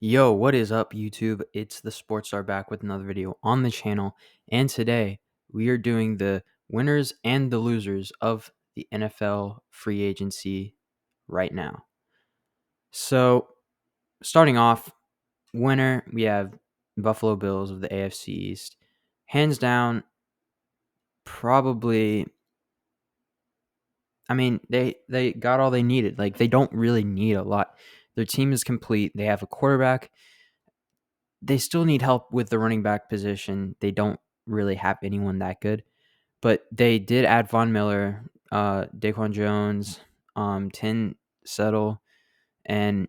Yo, what is up, YouTube? It's the Sports Star back with another video on the channel, and today we are doing the winners and the losers of the NFL free agency right now. So, starting off, winner, we have Buffalo Bills of the AFC East. Hands down, probably. They got all they needed. Like, they don't really need a lot. Their team is complete. They have a quarterback. They still need help with the running back position. They don't really have anyone that good, but they did add Von Miller, Daquan Jones, Tin Settle, and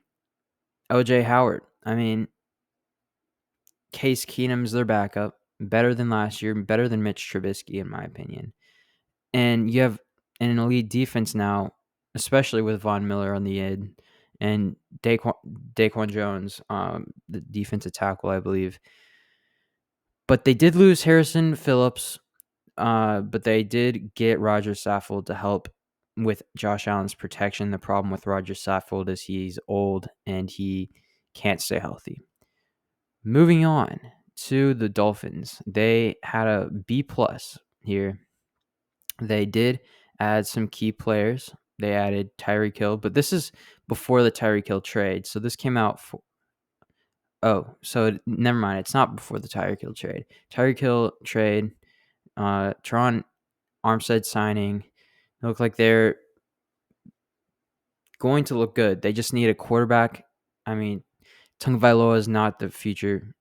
OJ Howard. Case Keenum's their backup, better than last year, better than Mitch Trubisky, in my opinion. And you have an elite defense now, especially with Von Miller on the end and Daquan Jones, the defensive tackle, I believe. But they did lose Harrison Phillips, but they did get Roger Saffold to help with Josh Allen's protection. The problem with Roger Saffold is he's old and he can't stay healthy. Moving on to the Dolphins. They had a B+ here. They did add some key players. They added Tyreek Hill, but this is before the Tyreek Hill trade. So this came out never mind. It's not before the Tyreek Hill trade. Tyreek Hill trade, Teron Armstead signing. They look like they're going to look good. They just need a quarterback. Tagovailoa is not the future,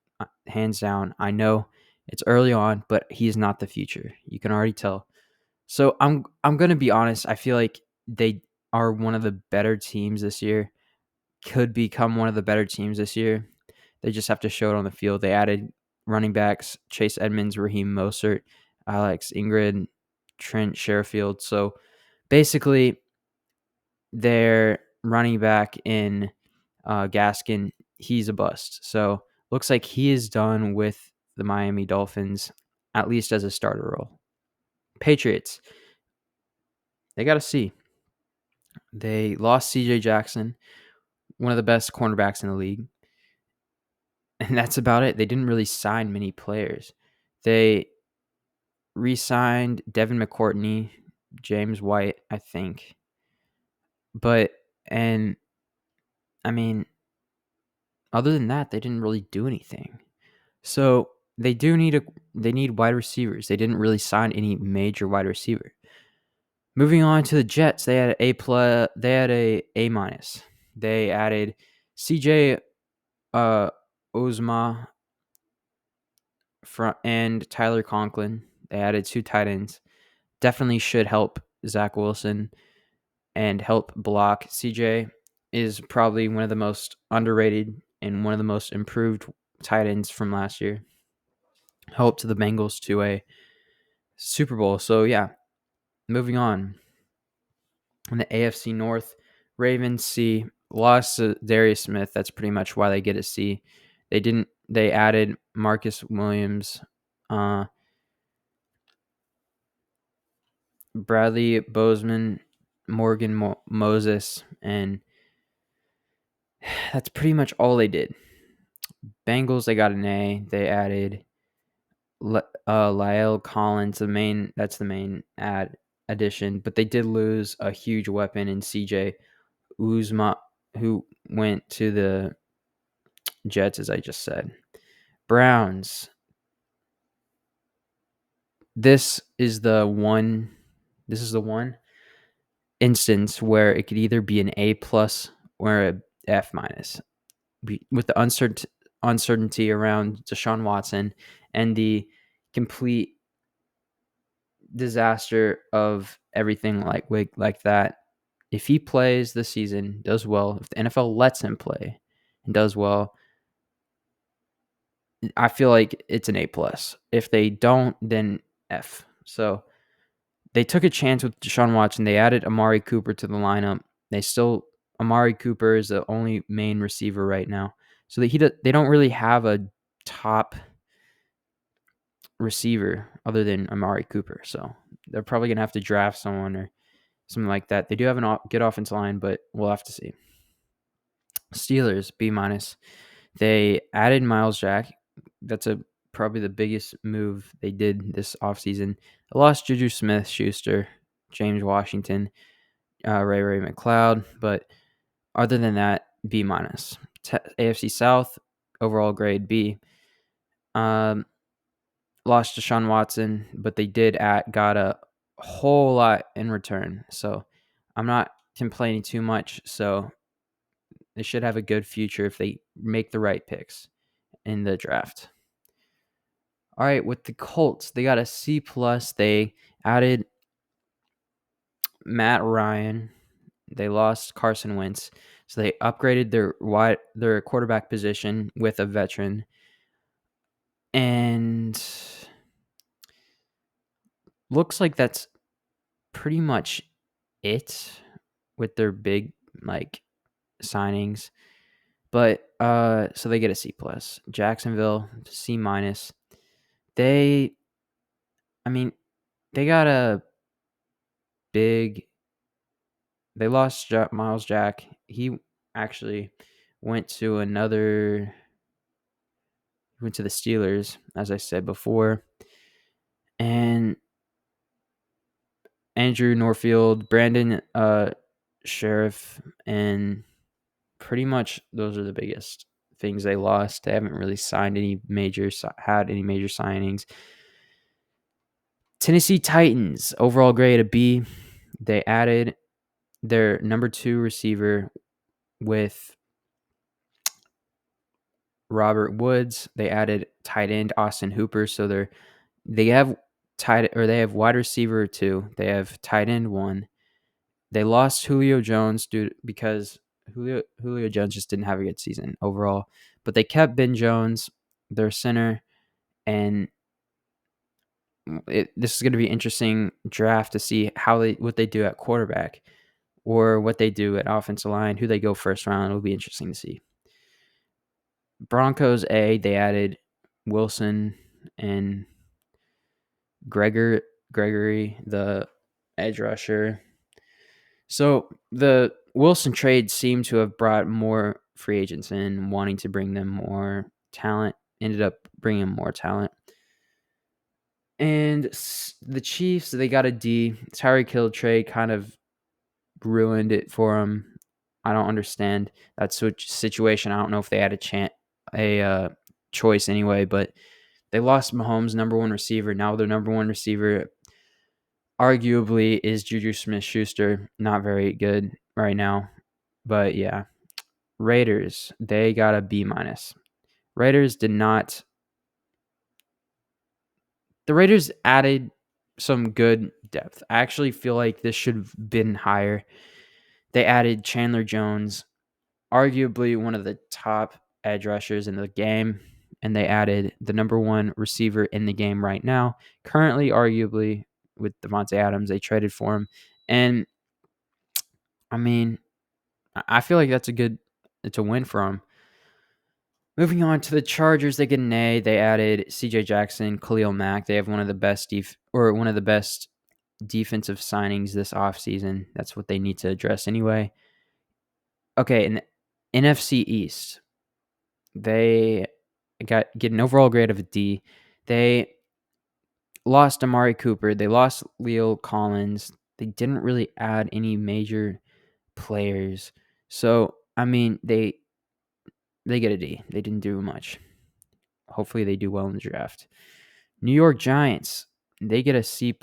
hands down. I know it's early on, but he's not the future. You can already tell. So I'm going to be honest. I feel like they are one of the better teams this year. Could become one of the better teams this year. They just have to show it on the field. They added running backs, Chase Edmonds, Raheem Mostert, Alex Ingrid, Trent Sherfield. So basically, their running back in Gaskin, he's a bust. So looks like he is done with the Miami Dolphins, at least as a starter role. Patriots, they got to see. They lost C.J. Jackson, one of the best cornerbacks in the league. And that's about it. They didn't really sign many players. They re-signed Devin McCourtney, James White, I think. Other than that, they didn't really do anything. So they need wide receivers. They didn't really sign any major wide receiver. Moving on to the Jets, they had a A-. They added CJ Uzma and Tyler Conklin. They added 2 tight ends. Definitely should help Zach Wilson and help block. CJ is probably one of the most underrated and one of the most improved tight ends from last year. Helped the Bengals to a Super Bowl. So, yeah, moving on. In the AFC North, Ravens lost to Darius Smith. That's pretty much why they get a C. They added Marcus Williams, Bradley Bozeman, Morgan Moses, and that's pretty much all they did. Bengals, they got an A. They added Lyle Collins, that's the main addition, but they did lose a huge weapon in CJ Uzma, who went to the Jets, as I just said. Browns. This is the one instance where it could either be an A+ or a F-. With the uncertainty around Deshaun Watson and the complete disaster of everything like that. If he plays this season, does well, if the NFL lets him play and does well, I feel like it's an A+. If they don't, then F. So they took a chance with Deshaun Watson. They added Amari Cooper to the lineup. Amari Cooper is the only main receiver right now. So they don't really have a top receiver other than Amari Cooper. So they're probably going to have to draft someone or something like that. They do have a good offensive line, but we'll have to see. Steelers, B-. They added Miles Jack. That's probably the biggest move they did this offseason. They lost Juju Smith-Schuster, James Washington, Ray McLeod, but other than that, B minus. AFC South overall grade B. Lost Deshaun Watson, but they got a whole lot in return. So I'm not complaining too much. So they should have a good future if they make the right picks in the draft. All right, with the Colts, they got a C plus. They added Matt Ryan. They lost Carson Wentz, so they upgraded their quarterback position with a veteran, and looks like that's pretty much it with their big signings. But so they get a C plus. Jacksonville C minus. They got a big. They lost Miles Jack. He actually went to the Steelers, as I said before. And Andrew Norfield, Brandon Sheriff, and pretty much those are the biggest things they lost. They haven't really had any major signings. Tennessee Titans, overall grade a B. They added their number 2 receiver with Robert Woods. They added tight end Austin Hooper. So they have wide receiver 2. They have tight end 1. They lost Julio Jones because Julio Jones just didn't have a good season overall. But they kept Ben Jones, their center, and this is going to be an interesting draft to see what they do at quarterback or what they do at offensive line, who they go first round. It'll be interesting to see. Broncos A, they added Wilson and Gregory, the edge rusher. So the Wilson trade seemed to have brought more free agents in, wanting to bring them more talent, ended up bringing more talent. And the Chiefs, they got a D. Tyreek Hill trade kind of ruined it for them. I don't understand that situation. I don't know if they had a choice anyway, but they lost Mahomes' number 1 receiver. Now their number 1 receiver arguably is Juju Smith-Schuster. Not very good right now. But yeah. Raiders, they got a B minus. The Raiders added some good depth. I actually feel like this should have been higher. They added Chandler Jones, arguably one of the top edge rushers in the game, and they added the number 1 receiver in the game right now, currently arguably with Devontae Adams. They traded for him, and I feel like it's a win for them. Moving on to the Chargers, they get an A. They added C.J. Jackson, Khalil Mack. They have one of the best defensive signings this offseason. That's what they need to address anyway. Okay, in the NFC East, they get an overall grade of a D. They lost Amari Cooper. They lost Leo Collins. They didn't really add any major players. So, they get a D. They didn't do much. Hopefully they do well in the draft. New York Giants, they get a C+.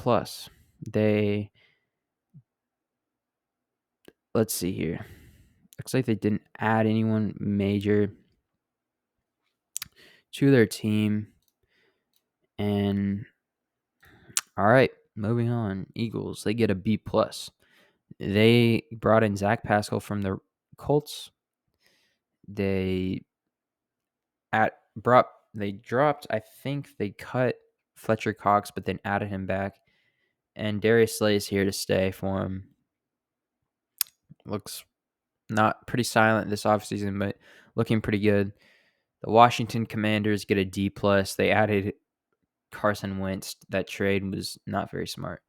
Let's see here. Looks like they didn't add anyone major to their team. And all right, moving on. Eagles, they get a B+. They brought in Zach Pascal from the Colts. They dropped, I think they cut Fletcher Cox, but then added him back. And Darius Slay is here to stay for him. Looks not pretty silent this offseason, but looking pretty good. The Washington Commanders get a D+. They added Carson Wentz. That trade was not very smart.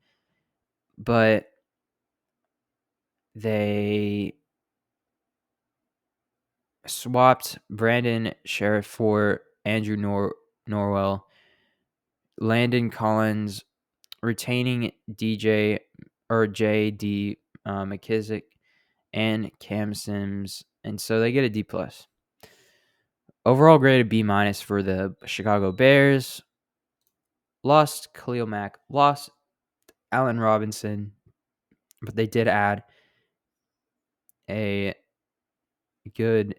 But they swapped Brandon Sheriff for Andrew Norwell, Landon Collins, retaining J.D. McKissick, and Cam Sims, and so they get a D+. Overall grade a B- for the Chicago Bears. Lost Khalil Mack, lost Allen Robinson, but they did add a good.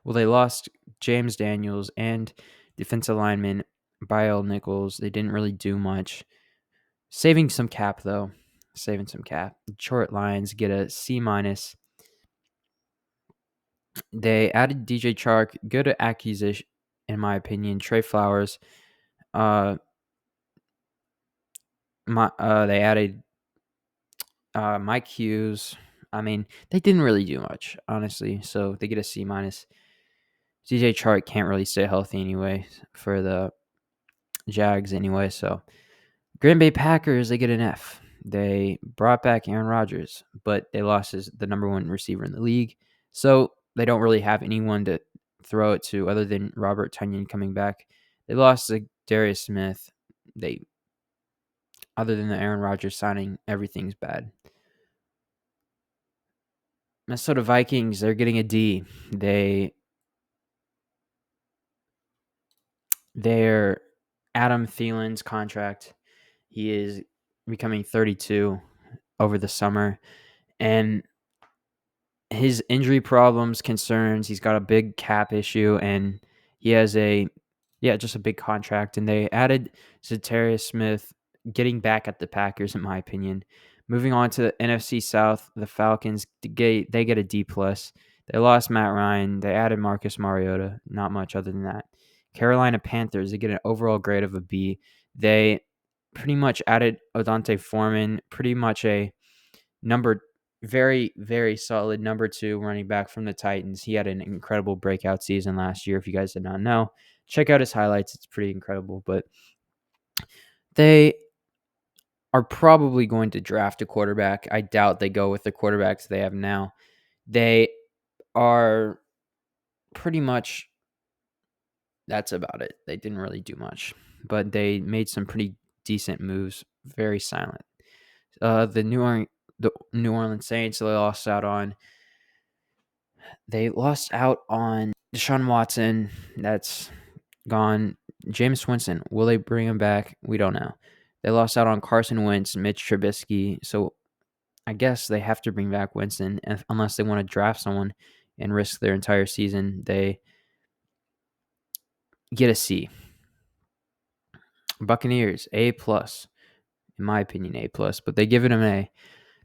Well, they lost James Daniels and defensive lineman Bile Nichols. They didn't really do much. Saving some cap, though. Saving some cap. Detroit Lions get a C-. They added DJ Chark. Good acquisition, in my opinion. Trey Flowers. They added Mike Hughes. I mean, they didn't really do much, honestly. So they get a C-. DJ Chark can't really stay healthy anyway for the Jags anyway. So Green Bay Packers, they get an F. They brought back Aaron Rodgers, but they lost the number one receiver in the league. So they don't really have anyone to throw it to other than Robert Tonyan coming back. They lost to Darius Smith. Other than the Aaron Rodgers signing, everything's bad. Minnesota Vikings, they're getting a D. They're Adam Thielen's contract. He is becoming 32 over the summer, and his injury problems, concerns, he's got a big cap issue, and he has just a big contract. And they added Zatarius Smith, getting back at the Packers, in my opinion. Moving on to the NFC South, the Falcons, they get a D+. They lost Matt Ryan. They added Marcus Mariota. Not much other than that. Carolina Panthers, they get an overall grade of a B. They pretty much added Odonte Foreman, pretty much a very, very solid number 2 running back from the Titans. He had an incredible breakout season last year. If you guys did not know, check out his highlights. It's pretty incredible. But they are probably going to draft a quarterback. I doubt they go with the quarterbacks they have now. They are pretty much, that's about it. They didn't really do much, but they made some pretty decent moves. Very silent. The New Orleans Saints, they lost out on Deshaun Watson. That's gone. James Winston, will they bring him back? We don't know. They lost out on Carson Wentz, Mitch Trubisky. So I guess they have to bring back Winston unless they want to draft someone and risk their entire season. They get a C. Buccaneers, A+. In my opinion, A+, but they give it an A.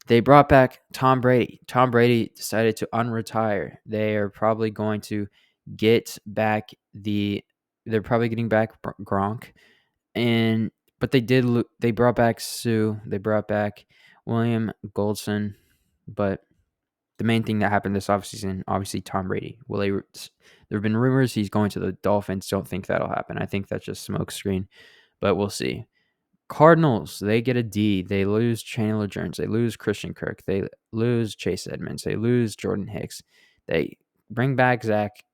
They brought back Tom Brady. Tom Brady decided to unretire. They are probably going to get back they're probably getting back Gronk. But they brought back Sue. They brought back William Goldson. But the main thing that happened this offseason, obviously Tom Brady. There have been rumors he's going to the Dolphins. Don't think that'll happen. I think that's just smokescreen, but we'll see. Cardinals, they get a D. They lose Chandler Jones. They lose Christian Kirk. They lose Chase Edmonds. They lose Jordan Hicks. They bring back Zach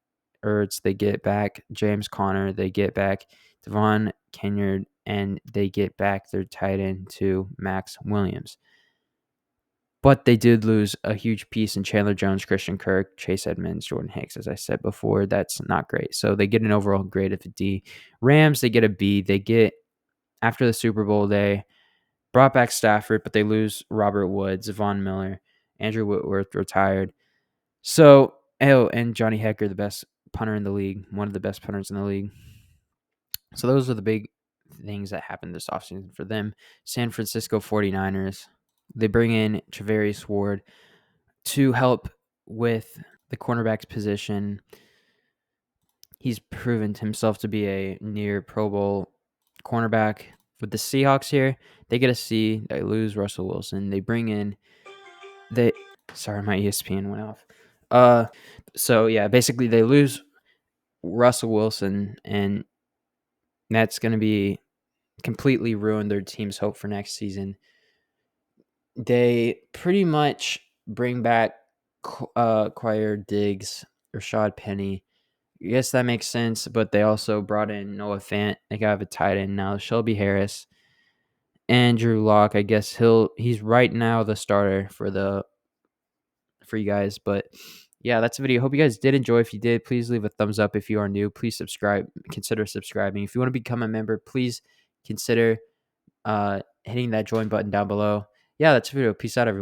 Ertz. They get back James Conner. They get back Devon Kennard. And they get back their tight end to Max Williams. But they did lose a huge piece in Chandler Jones, Christian Kirk, Chase Edmonds, Jordan Hicks. As I said before, that's not great. So they get an overall grade of a D. Rams, they get a B. After the Super Bowl, they brought back Stafford, but they lose Robert Woods, Von Miller, Andrew Whitworth retired. So, and Johnny Hecker, the best punter in the league, one of the best punters in the league. So those are the big things that happened this offseason for them. San Francisco 49ers, they bring in Travarius Ward to help with the cornerback's position. He's proven himself to be a near Pro Bowl cornerback. With the Seahawks here, they get a C. They lose Russell Wilson. They bring in sorry, my ESPN went off. So yeah, basically they lose Russell Wilson, and that's going to be completely ruin their team's hope for next season. They pretty much bring back Quire Diggs Rashad Penny. I guess that makes sense, but they also brought in Noah Fant. They got a tight end now, Shelby Harris. Andrew Locke, I guess he's right now the starter for you guys. But yeah, that's the video. Hope you guys did enjoy. If you did, please leave a thumbs up. If you are new, please consider subscribing. If you want to become a member, please consider hitting that join button down below. Yeah, that's the video. Peace out, everyone.